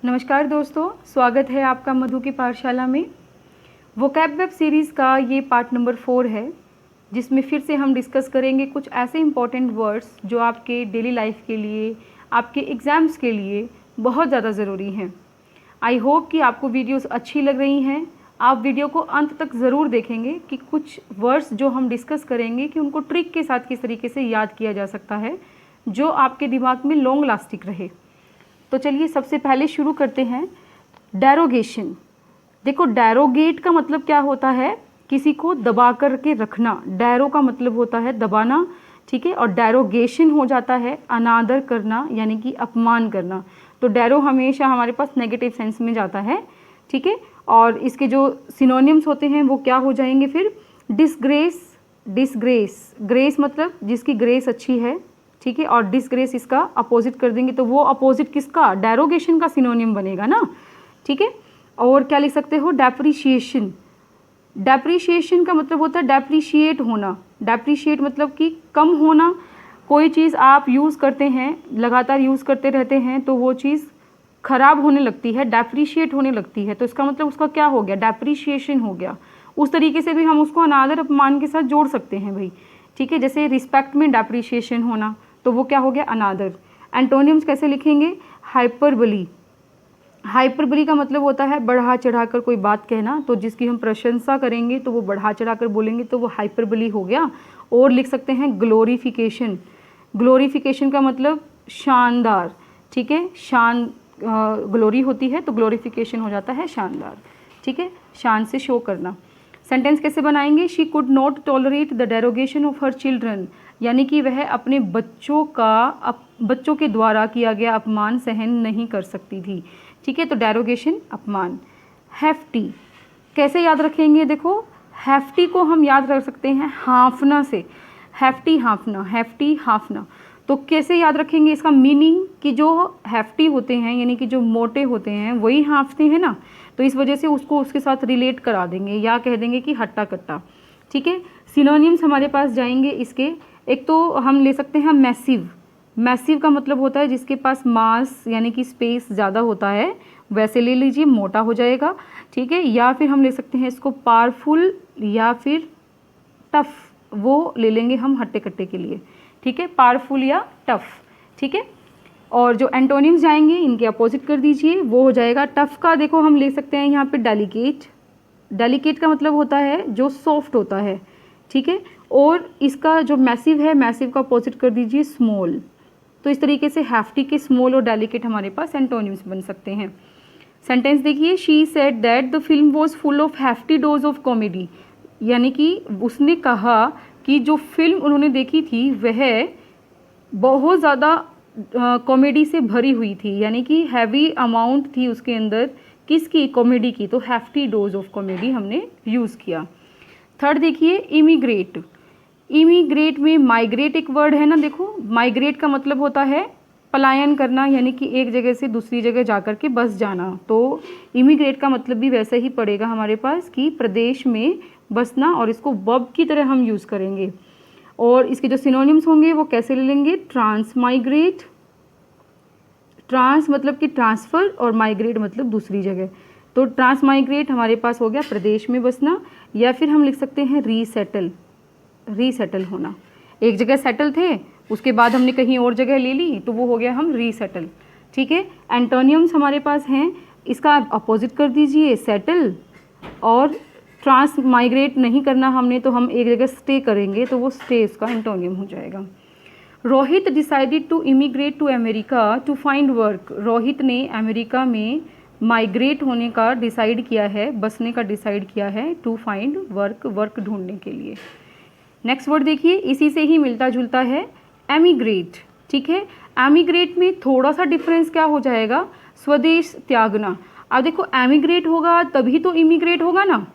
नमस्कार दोस्तों, स्वागत है आपका मधु की पाठशाला में। वोकैब वेब सीरीज़ का ये पार्ट नंबर 4 है, जिसमें फिर से हम डिस्कस करेंगे कुछ ऐसे इंपॉर्टेंट वर्ड्स जो आपके डेली लाइफ के लिए, आपके एग्ज़ाम्स के लिए बहुत ज़्यादा ज़रूरी हैं। आई होप कि आपको वीडियोस अच्छी लग रही हैं। आप वीडियो को अंत तक ज़रूर देखेंगे कि कुछ वर्ड्स जो हम डिस्कस करेंगे कि उनको ट्रिक के साथ किस तरीके से याद किया जा सकता है जो आपके दिमाग में लॉन्ग लास्टिक रहे। तो चलिए सबसे पहले शुरू करते हैं। डेरोगेशन। देखो, डेरोगेट का मतलब क्या होता है? किसी को दबा कर के रखना। डेरो का मतलब होता है दबाना, ठीक है। और डेरोगेशन हो जाता है अनादर करना, यानी कि अपमान करना। तो डेरो हमेशा हमारे पास नेगेटिव सेंस में जाता है, ठीक है। और इसके जो सिनोनिम्स होते हैं वो क्या हो जाएंगे फिर? डिसग्रेस। डिसग्रेस, ग्रेस मतलब जिसकी ग्रेस अच्छी है, ठीक है। और डिसग्रेस इसका अपोजिट कर देंगे तो वो अपोजिट किसका? डेरोगेशन का सिनोनिम बनेगा ना, ठीक है। और क्या लिख सकते हो? डेप्रिशिएशन। डेप्रिशिएशन का मतलब होता है डेप्रिशिएट होना। डेप्रिशिएट मतलब कि कम होना। कोई चीज़ आप यूज़ करते हैं, लगातार यूज़ करते रहते हैं तो वो चीज़ खराब होने लगती है, डेप्रिशिएट होने लगती है। तो इसका मतलब उसका क्या हो गया? डेप्रिशिएशन हो गया। उस तरीके से भी हम उसको अनादर अपमान के साथ जोड़ सकते हैं भाई, ठीक है। जैसे रिस्पेक्ट में डेप्रिशिएशन होना, तो वो क्या हो गया? अनादर। एंटोनिम्स कैसे लिखेंगे? हाइपरबली। हाइपरबली का मतलब होता है बढ़ा चढ़ाकर कोई बात कहना। तो जिसकी हम प्रशंसा करेंगे तो वो बढ़ा चढ़ाकर बोलेंगे तो वो हाइपरबली हो गया। और लिख सकते हैं ग्लोरिफिकेशन। ग्लोरिफिकेशन का मतलब शानदार, ठीक है। ग्लोरी होती है तो ग्लोरिफिकेशन हो जाता है शानदार, ठीक है। शान से शो करना। सेंटेंस कैसे बनाएंगे? She could not tolerate the derogation of her children, यानी कि वह अपने बच्चों के द्वारा किया गया अपमान सहन नहीं कर सकती थी, ठीक है। तो डेरोगेशन अपमान। हैफ्टी कैसे याद रखेंगे? देखो, हैफ्टी को हम याद रख सकते हैं हाफना से। हैफ्टी हाफना, हैफ्टी हाफना। तो कैसे याद रखेंगे इसका मीनिंग? कि जो हैफ्टी होते हैं यानी कि जो मोटे होते हैं वही हाफते हैं ना, तो इस वजह से उसको उसके साथ रिलेट करा देंगे या कह देंगे कि हट्टा कट्टा, ठीक है। सिनोनिम्स हमारे पास जाएंगे इसके। एक तो हम ले सकते हैं मैसिव। मैसिव का मतलब होता है जिसके पास मास यानी कि स्पेस ज़्यादा होता है, वैसे ले लीजिए, मोटा हो जाएगा, ठीक है। या फिर हम ले सकते हैं इसको पावरफुल या फिर टफ, वो ले लेंगे हम हट्टे कट्टे के लिए, ठीक है। पावरफुल या टफ, ठीक है। और जो एंटोनिम्स जाएंगे इनके अपोजिट कर दीजिए, वो हो जाएगा टफ का। देखो हम ले सकते हैं यहाँ पे डेलिकेट। डेलिकेट का मतलब होता है जो सॉफ्ट होता है, ठीक है। और इसका जो मैसिव है, मैसिव का अपोजिट कर दीजिए स्मॉल। तो इस तरीके से हैफ्टी के स्मॉल और डेलिकेट हमारे पास एंटोनिम्स बन सकते हैं। सेंटेंस देखिए, she said that the film was full of hefty dose of comedy, यानी कि उसने कहा कि जो फिल्म उन्होंने देखी थी वह बहुत ज़्यादा कॉमेडी से भरी हुई थी, यानी कि हैवी अमाउंट थी उसके अंदर, किसकी? कॉमेडी की। तो हैफ्टी डोज ऑफ कॉमेडी हमने यूज़ किया। थर्ड देखिए, इमिग्रेट। इमिग्रेट में माइग्रेट एक वर्ड है ना, देखो माइग्रेट का मतलब होता है पलायन करना, यानी कि एक जगह से दूसरी जगह जाकर के बस जाना। तो इमिग्रेट का मतलब भी वैसे ही पड़ेगा हमारे पास कि प्रदेश में बसना, और इसको वर्ब की तरह हम यूज़ करेंगे। और इसके जो सिनोनिम्स होंगे वो कैसे ले लेंगे? ट्रांसमाइग्रेट। ट्रांस मतलब कि ट्रांसफ़र और माइग्रेट मतलब दूसरी जगह। तो ट्रांसमाइग्रेट हमारे पास हो गया प्रदेश में बसना। या फिर हम लिख सकते हैं रीसेटल। रीसेटल होना, एक जगह सेटल थे उसके बाद हमने कहीं और जगह ले ली तो वो हो गया हम रीसेटल, ठीक है। एंटोनियम्स हमारे पास हैं, इसका अपोजिट कर दीजिए सेटल। और ट्रांस माइग्रेट नहीं करना हमने तो हम एक जगह स्टे करेंगे तो वो स्टे इसका एंटोनियम हो जाएगा। Rohit decided to immigrate to America to find work. Rohit ने अमेरिका में माइग्रेट होने का डिसाइड किया है, बसने का डिसाइड किया है, टू फाइंड वर्क, वर्क ढूंढने के लिए। नेक्स्ट वर्ड देखिए, इसी से ही मिलता जुलता है, एमिग्रेट, ठीक है। एमिग्रेट में थोड़ा सा डिफरेंस क्या हो जाएगा? स्वदेश त्यागना। अब देखो एमिग्रेट होगा तभी तो इमिग्रेट होगा ना,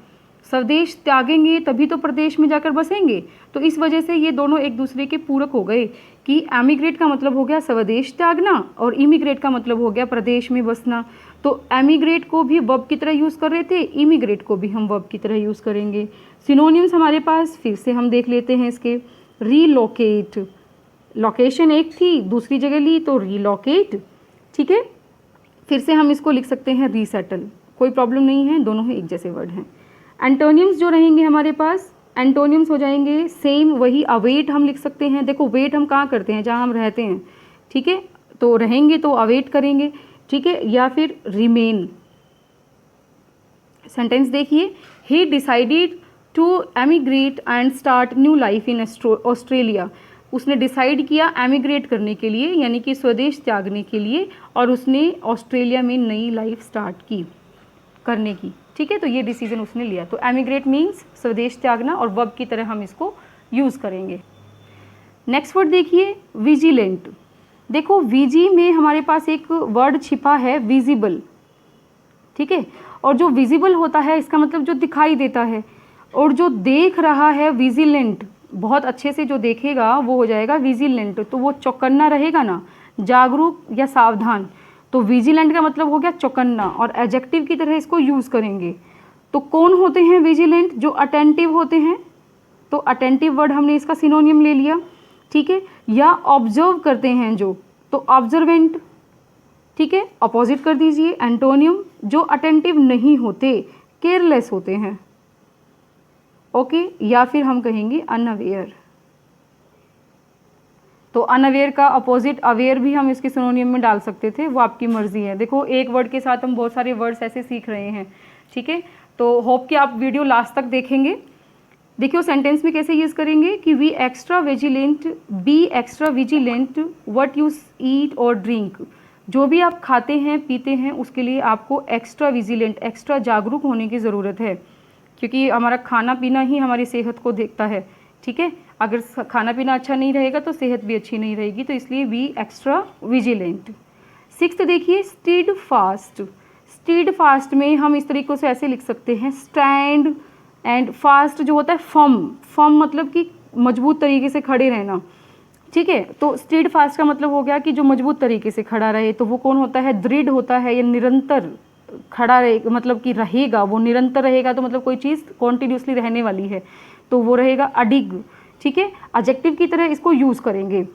स्वदेश त्यागेंगे तभी तो प्रदेश में जाकर बसेंगे। तो इस वजह से ये दोनों एक दूसरे के पूरक हो गए कि एमिग्रेट का मतलब हो गया स्वदेश त्यागना और इमिग्रेट का मतलब हो गया प्रदेश में बसना। तो एमिग्रेट को भी वर्ब की तरह यूज़ कर रहे थे, इमिग्रेट को भी हम वर्ब की तरह यूज़ करेंगे। सिनोनिम्स हमारे पास फिर से हम देख लेते हैं इसके। रीलोकेट, लोकेशन एक थी दूसरी जगह ली तो रीलोकेट, ठीक है। फिर से हम इसको लिख सकते हैं रीसेटल, कोई प्रॉब्लम नहीं है, दोनों ही एक जैसे वर्ड हैं। एंटोनियम्स जो रहेंगे हमारे पास, एंटोनियम्स हो जाएंगे सेम वही, अवेट हम लिख सकते हैं। देखो वेट हम कहाँ करते हैं, जहाँ हम रहते हैं, ठीक है, तो रहेंगे तो अवेट करेंगे, ठीक है, या फिर रिमेन। सेंटेंस देखिए, he decided to emigrate and start new life in Australia. उसने डिसाइड किया एमिग्रेट करने के लिए, यानी कि स्वदेश त्यागने के लिए, और उसने ऑस्ट्रेलिया में नई लाइफ स्टार्ट की करने की, ठीक है, तो ये डिसीजन उसने लिया। तो एमिग्रेट मीन्स स्वदेश त्यागना, और वर्ब की तरह हम इसको यूज़ करेंगे। नेक्स्ट वर्ड देखिए, विजिलेंट। देखो विजी में हमारे पास एक वर्ड छिपा है विजिबल, ठीक है, और जो विजिबल होता है इसका मतलब जो दिखाई देता है, और जो देख रहा है विजिलेंट, बहुत अच्छे से जो देखेगा वो हो जाएगा विजिलेंट। तो वो चौकन्ना रहेगा ना, जागरूक या सावधान। तो विजिलेंट का मतलब हो गया चौकन्ना, और एडजेक्टिव की तरह इसको यूज़ करेंगे। तो कौन होते हैं विजिलेंट? जो अटेंटिव होते हैं। तो अटेंटिव वर्ड हमने इसका सिनोनियम ले लिया, ठीक है, या ऑब्जर्व करते हैं जो, तो ऑब्जर्वेंट, ठीक है, अपोजिट कर दीजिए एंटोनियम। जो अटेंटिव नहीं होते, केयरलेस होते हैं, ओके, या फिर हम कहेंगे अनअवेयर। तो अनअवेयर का अपोजिट अवेयर भी हम इसके सिनोनियम में डाल सकते थे, वो आपकी मर्जी है। देखो एक वर्ड के साथ हम बहुत सारे वर्ड्स ऐसे सीख रहे हैं, ठीक है, तो होप कि आप वीडियो लास्ट तक देखेंगे। देखियो सेंटेंस में कैसे यूज़ करेंगे कि be extra vigilant what you eat और ड्रिंक। जो भी आप खाते हैं पीते हैं उसके लिए आपको एक्स्ट्रा विजिलेंट, एक्स्ट्रा जागरूक होने की ज़रूरत है, क्योंकि हमारा खाना पीना ही हमारी सेहत को देखता है, ठीक है। अगर खाना पीना अच्छा नहीं रहेगा तो सेहत भी अच्छी नहीं रहेगी, तो इसलिए बी एक्स्ट्रा विजिलेंट। सिक्स्थ देखिए, स्टीड फास्ट। स्टीड फास्ट में हम इस तरीक़े से ऐसे लिख सकते हैं, स्टैंड एंड फास्ट जो होता है फर्म। फर्म मतलब कि मजबूत तरीके से खड़े रहना, ठीक है। तो स्टीड फास्ट का मतलब हो गया कि जो मजबूत तरीके से खड़ा रहे। तो वो कौन होता है? दृढ़ होता है, या निरंतर खड़ा रहे, मतलब कि रहेगा, वो निरंतर रहेगा, तो मतलब कोई चीज़ कॉन्टिन्यूसली रहने वाली है, तो वो रहेगा अडिग, ठीक है। एडजेक्टिव की तरह इसको यूज़ करेंगे।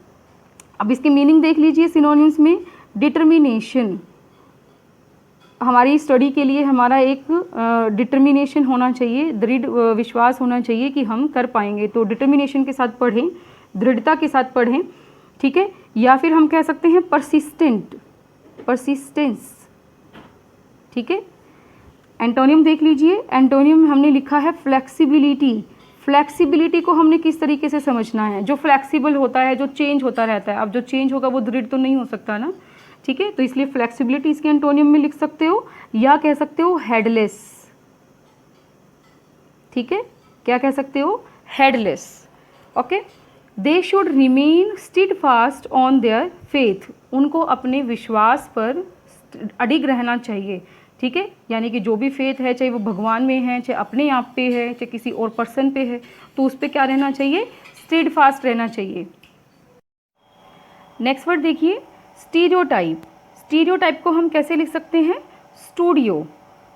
अब इसकी मीनिंग देख लीजिए सिनोनिम्स में। डिटर्मिनेशन, हमारी स्टडी के लिए हमारा एक डिटर्मिनेशन होना चाहिए, दृढ़ विश्वास होना चाहिए कि हम कर पाएंगे। तो डिटर्मिनेशन के साथ पढ़ें, दृढ़ता के साथ पढ़ें, ठीक है। या फिर हम कह सकते हैं परसिस्टेंट, परसिस्टेंस, ठीक है। एंटोनियम देख लीजिए, एंटोनियम हमने लिखा है फ्लेक्सिबिलिटी। फ्लेक्सिबिलिटी को हमने किस तरीके से समझना है? जो फ्लेक्सिबल होता है, जो चेंज होता रहता है। अब जो चेंज होगा वो दृढ़ तो नहीं हो सकता ना, ठीक है, तो इसलिए फ्लेक्सिबिलिटी इसके एंटोनियम में लिख सकते हो, या कह सकते हो हेडलेस, ठीक है, क्या कह सकते हो? Headless, okay. They should remain steadfast on their faith, उनको अपने विश्वास पर अडिग रहना चाहिए, ठीक है। यानी कि जो भी फेथ है, चाहे वो भगवान में है, चाहे अपने आप पे है, चाहे किसी और पर्सन पे है, तो उस पर क्या रहना चाहिए? स्टीडफास्ट रहना चाहिए। नेक्स्ट वर्ड देखिए, स्टीरियोटाइप। स्टीरियोटाइप को हम कैसे लिख सकते हैं? Studio,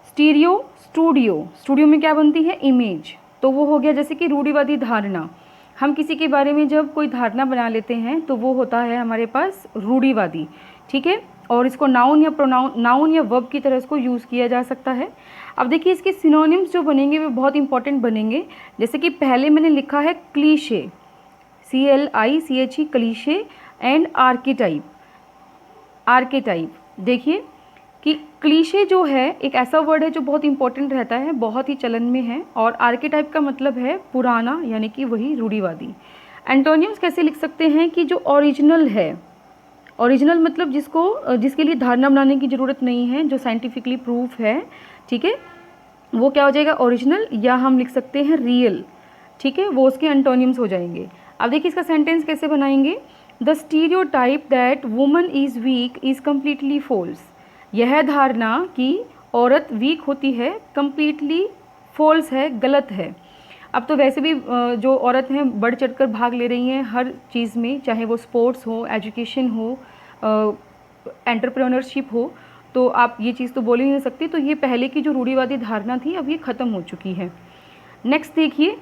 stereo, studio. स्टूडियो में क्या बनती है? इमेज। तो वो हो गया जैसे कि रूढ़िवादी धारणा। हम किसी के बारे में जब कोई धारणा बना लेते हैं तो वो होता है हमारे पास रूढ़िवादी, ठीक है। और इसको नाउन या प्रोनाउन, नाउन या वर्ब की तरह इसको यूज़ किया जा सकता है। अब देखिए इसके सिनोनिम्स जो बनेंगे वो बहुत इंपॉर्टेंट बनेंगे। जैसे कि पहले मैंने लिखा है cliché, CLICHE, cliché, and archetype. Archetype देखिए कि क्लीशे जो है एक ऐसा वर्ड है जो बहुत इंपॉर्टेंट रहता है, बहुत ही चलन में है, और आर्केटाइप का मतलब है पुराना, यानी कि वही रूढ़िवादी। एंटोनियम्स कैसे लिख सकते हैं कि जो ओरिजिनल है, ओरिजिनल मतलब जिसके लिए धारणा बनाने की ज़रूरत नहीं है, जो साइंटिफिकली प्रूफ है, ठीक है, वो क्या हो जाएगा? ओरिजिनल। या हम लिख सकते हैं रियल, ठीक है, वो उसके एंटोनियम्स हो जाएंगे। अब देखिए इसका सेंटेंस कैसे बनाएंगे। The stereotype that woman is weak is completely false. यह धारणा कि औरत वीक होती है कम्प्लीटली फॉल्स है, गलत है। अब तो वैसे भी जो औरत हैं बढ़ चढ़कर भाग ले रही हैं हर चीज़ में, चाहे वो स्पोर्ट्स हो, एजुकेशन हो, एंटरप्रेन्योरशिप हो, तो आप ये चीज़ तो बोल ही नहीं सकती। तो ये पहले की जो रूढ़िवादी धारणा थी अब ये ख़त्म हो चुकी है। नेक्स्ट देखिए,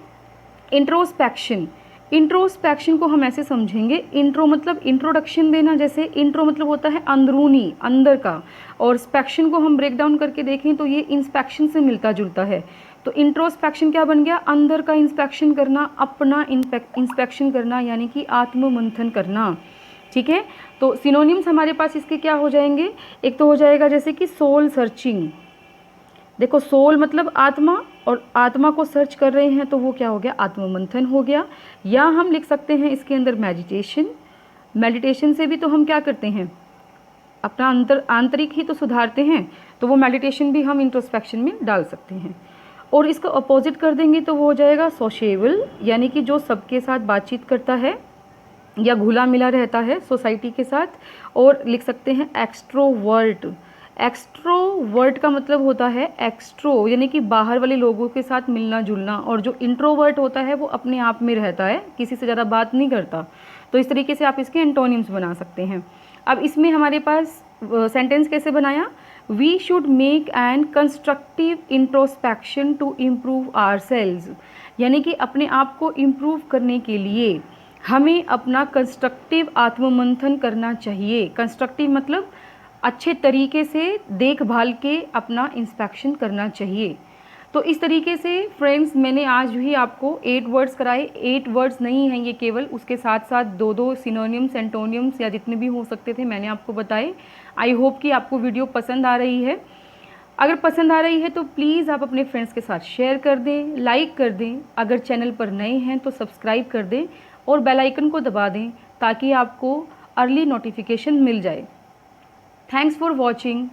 इंट्रोस्पेक्शन। इंट्रोस्पेक्शन को हम ऐसे समझेंगे, इंट्रो मतलब इंट्रोडक्शन देना, जैसे इंट्रो मतलब होता है अंदरूनी, अंदर का, और स्पेक्शन को हम ब्रेक डाउन करके देखें तो ये इंस्पेक्शन से मिलता जुलता है। तो इंट्रोस्पेक्शन क्या बन गया, अंदर का इंस्पेक्शन करना, अपना इंस्पेक्शन करना, यानी कि आत्ममंथन करना। ठीक है, तो सिनोनिम्स हमारे पास इसके क्या हो जाएंगे, एक तो हो जाएगा जैसे कि सोल सर्चिंग। देखो सोल मतलब आत्मा, और आत्मा को सर्च कर रहे हैं तो वो क्या हो गया, आत्ममंथन हो गया। या हम लिख सकते हैं इसके अंदर मेडिटेशन। मेडिटेशन से भी तो हम क्या करते हैं, अपना आंतरिक ही तो सुधारते हैं, तो वो मेडिटेशन भी हम इंट्रोस्पेक्शन में डाल सकते हैं। और इसका अपोजिट कर देंगे तो वो हो जाएगा सोशेबल, यानी कि जो सबके साथ बातचीत करता है या घुला मिला रहता है सोसाइटी के साथ। और लिख सकते हैं एक्सट्रोवर्ट। एक्सट्रोवर्ट का मतलब होता है एक्सट्रो, यानी कि बाहर वाले लोगों के साथ मिलना जुलना, और जो इंट्रोवर्ट होता है वो अपने आप में रहता है, किसी से ज़्यादा बात नहीं करता। तो इस तरीके से आप इसके एंटोनिम्स बना सकते हैं। अब इसमें हमारे पास सेंटेंस कैसे बनाया, we should make an constructive introspection to improve ourselves, यानी कि अपने आप को इम्प्रूव करने के लिए हमें अपना कंस्ट्रक्टिव आत्ममंथन करना चाहिए। कंस्ट्रक्टिव मतलब अच्छे तरीके से देखभाल के अपना इंस्पेक्शन करना चाहिए। तो इस तरीके से फ्रेंड्स मैंने आज भी आपको 8 वर्ड्स कराए। 8 वर्ड्स नहीं हैं ये केवल, उसके साथ साथ 2 सिनोनिम्स, एंटोनिम्स या जितने भी हो सकते थे मैंने आपको बताए। आई होप कि आपको वीडियो पसंद आ रही है। अगर पसंद आ रही है तो प्लीज़ आप अपने फ्रेंड्स के साथ शेयर कर दें, लाइक कर दें। अगर चैनल पर नए हैं तो सब्सक्राइब कर दें और बेल आइकन को दबा दें ताकि आपको अर्ली नोटिफिकेशन मिल जाए। Thanks for watching.